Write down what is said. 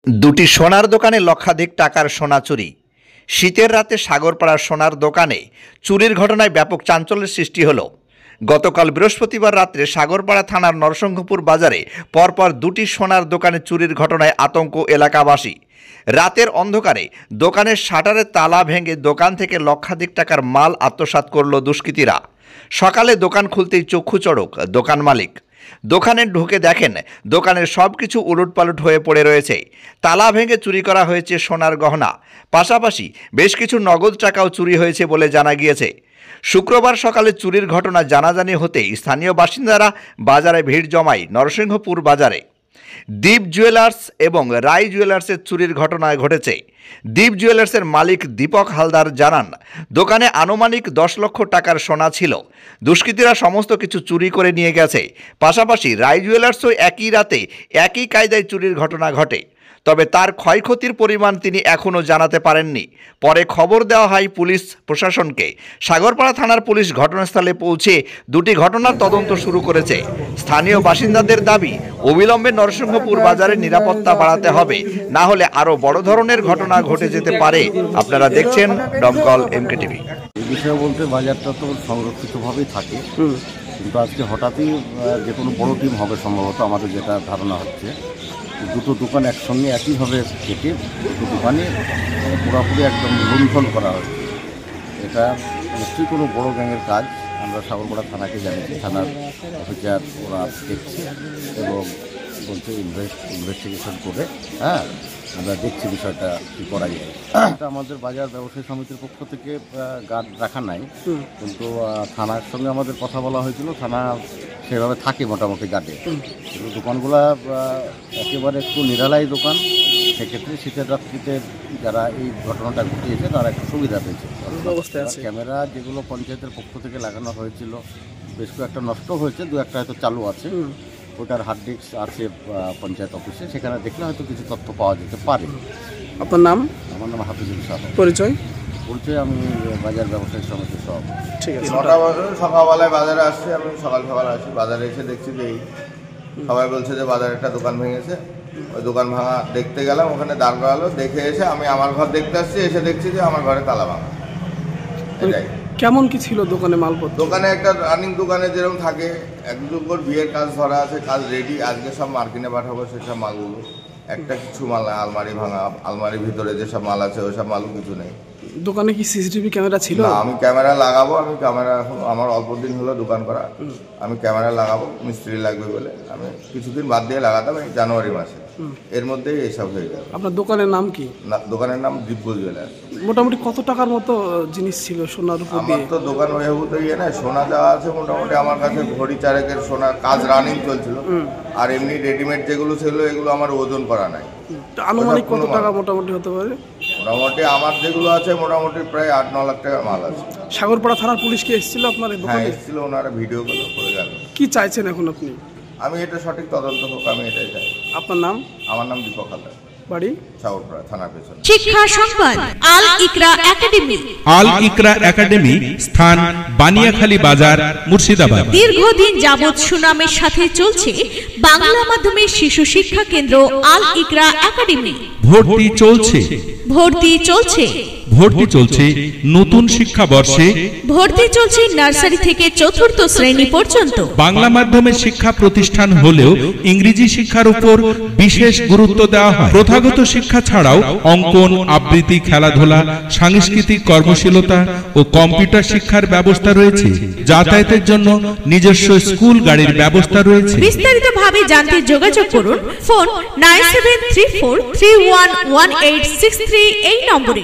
দুটি সোনার দোকানে লক্ষাধিক টাকার সোনা চুরি। শীতের রাতে সাগরপাড়ার সোনার দোকানে চুরির ঘটনায় ব্যাপক চাঞ্চল্যের সৃষ্টি হলো। গতকাল বৃহস্পতিবার রাত্রে সাগরপাড়া থানার নরসিংহপুর বাজারে পরপর দুটি সোনার দোকানে চুরির ঘটনায় আতঙ্ক এলাকাবাসী। রাতের অন্ধকারে দোকানের শাটারের তালা ভেঙে দোকান থেকে লক্ষাধিক টাকার মাল আত্মসাৎ করল দুষ্কৃতীরা। সকালে দোকান খুলতেই চক্ষু চড়ক দোকান মালিক। দোকানে ঢুকে দেখেন দোকানের সব কিছু উলটপালট হয়ে পড়ে রয়েছে। তালা ভেঙে চুরি করা হয়েছে সোনার গহনা, পাশাপাশি বেশ কিছু নগদ টাকাও চুরি হয়েছে বলে জানা গিয়েছে। শুক্রবার সকালে চুরির ঘটনা জানাজানি হতেই স্থানীয় বাসিন্দারা বাজারে ভিড় জমায় নরসিংহপুর বাজারে। দীপ জুয়েলার্স এবং রায় জুয়েলার্সের চুরির ঘটনা ঘটেছে। দীপ জুয়েলার্সের মালিক দীপক হালদার জানান, দোকানে আনুমানিক 10 লক্ষ টাকার সোনা ছিল। দুষ্কৃতীরা সমস্ত কিছু চুরি করে নিয়ে গেছে। পাশাপাশি রায় জুয়েলার্সও একই রাতে একই কায়দায় চুরির ঘটনা ঘটে। তবে তার ক্ষয়ক্ষতির পরিমাণ তিনি এখনও জানাতে পারেননি। পরে খবর দেওয়া হয় পুলিশ প্রশাসনকে। সাগরপাড়া থানার পুলিশ ঘটনাস্থলে পৌঁছে দুটি ঘটনার তদন্ত শুরু করেছে। স্থানীয় বাসিন্দাদের দাবি, অবিলম্বে নরসিংহপুর বাজারের নিরাপত্তা বাড়াতে হবে, না হলে আরও বড় ধরনের ঘটনা ঘটে যেতে পারে। আপনারা দেখছেন দমকল MK টিভি। এই বিষয়ে বলতে বাজারটা তো সংরক্ষিতভাবেই থাকে, কিন্তু আজকে হঠাৎই যে কোনো বড় টিম হবে সম্ভবত, আমাদের যেটা ধারণা হচ্ছে। দুটো দোকান একসঙ্গে একইভাবে কেটে দুটো দোকানে পুরোপুরি একদম লুণ্ঠন করা হয়েছে। এটা নিশ্চয়ই কোনো বড় গ্যাংয়ের কাজ। আমরা সাগরপাড়া থানাকে জানিয়েছি, থানার অফিসার ওরা দেখছে এবং বলছে ইনভেস্টিগেশন করে আমরা দেখছি বিষয়টা কী করা যায়। এটা আমাদের বাজার ব্যবসায়ী সমিতির পক্ষ থেকে গার্ড রাখা নাই, কিন্তু থানার সঙ্গে আমাদের কথা বলা হয়েছিল। থানা সেভাবে থাকে মোটামুটি গার্ডে, কিন্তু দোকানগুলা একেবারে একটু নিরালাই দোকান। সেক্ষেত্রে শীতের রাত্রিতে যারা এই ঘটনাটা ঘটিয়েছে তারা একটু সুবিধা পেয়েছে। ক্যামেরা যেগুলো পঞ্চায়েতের পক্ষ থেকে লাগানো হয়েছিল বেশ কয়েকটা নষ্ট হয়েছে, দু একটা হয়তো চালু আছে। ওটার হার্ড ডিস্ক আছে পঞ্চায়েত অফিসে, সেখানে দেখলে হয়তো কিছু তথ্য পাওয়া যেতে পারে। আপনার নাম? আমার নাম হাফিজুল সাহেব। পরিচয়? আমি বাজার ব্যবসায়ী সমিতির সব। ঠিক আছে। 9টা বাজে সকালবেলায় বাজারে আসছি, আমি সকাল আসি। বাজারে এসে দেখছি যে সবাই বলছে যে বাজারে একটা দোকান ভেঙেছে। ওই দোকান ভাঙা দেখতে গেলাম, ওখানে দাঁড় করালো। দেখে এসে আমি আমার ঘর দেখতে আসছি, এসে দেখছি যে আমার ঘরে তালা ভাঙা। এটাই। কেমন কি ছিল দোকানে মালপত্র? দোকানে একটা রানিং দোকানে যেরকম থাকে, একদম বিয়ের কাজ ধরা আছে, কাজ রেডি। আজকে সব মার্কেটে পাঠাবো সেসব মালগুলো। একটা কিছু মাল নাই, আলমারি ভাঙা, আলমারির ভিতরে যেসব মাল আছে ওইসব মালও কিছু নেই। দোকানে কি সিসিটিভি ক্যামেরা ছিল? না, আমি ক্যামেরা লাগাবো। আমি ক্যামেরা এখন আমার অল্প দিন হলো দোকান করা, আমি ক্যামেরা লাগাবো। মিস্ত্রি লাগবে বলে আমি কিছুদিন বাদ দিয়ে লাগাতাম, এই জানুয়ারি মাসে। এর মধ্যেই এইসব হয়ে গেল। আপনার দোকানের নাম কি? দোকানের নাম দীপ জুয়েলার্স। মোটামুটি কত টাকার মতো জিনিস ছিল সোনার উপর? আমার তো দোকান হয়ে তো ইয়ে না, সোনা দেওয়া আছে মোটামুটি আমার কাছে ভরি চারেকের সোনার কাজ রানিং চলছিল। আর এমনি রেডিমেড যেগুলো ছিল এগুলো আমার ওজন করা নাই। আনুমানিক কত টাকা মোটামুটি হতে পারে? মোটামুটি আমার যেগুলো আছে মোটামুটি প্রায় 8-9 লাখ টাকার মাল আছে। সাগরপাড়া থানার পুলিশ কি এসেছিল আপনার দোকানে? হ্যাঁ, এসেছিল। ওনারা ভিডিওগুলো করে গেল। কি চাইছেন এখন আপনি? আমি এটা সঠিক তদন্ত হোক, আমি এটাই চাই। আপনার নাম? আমার নাম দীপক হালদার, বাড়ি সাগরপাড়া থানার পেছনে। শিক্ষা সংবাদ আল ইকরা একাডেমি। আল ইকরা একাডেমি স্থান বানিয়াখালী বাজার, মুর্শিদাবাদ। দীর্ঘদিন যাবৎ সুনামের সাথে চলছে বাংলা মাধ্যমের শিশু শিক্ষা কেন্দ্র আল ইকরা একাডেমি। ভর্তি চলছে নতুন শিক্ষাবর্ষে। ভর্তি চলছে নার্সারি থেকে 4র্থ শ্রেণী পর্যন্ত। বাংলা মাধ্যমের শিক্ষা প্রতিষ্ঠান হলেও ইংরেজি শিক্ষার উপর বিশেষ গুরুত্ব দেওয়া হয়। প্রথাগত শিক্ষা ছাড়াও অঙ্কন, আবৃত্তি, খেলাধুলা, সাংস্কৃতিক কর্মশীলতা ও কম্পিউটার শিক্ষার ব্যবস্থা রয়েছে। যাতায়াতের জন্য নিজস্ব স্কুল গাড়ির ব্যবস্থা রয়েছে। বিস্তারিতভাবে জানতে যোগাযোগ করুন ফোন 9734311863 এই নম্বরে।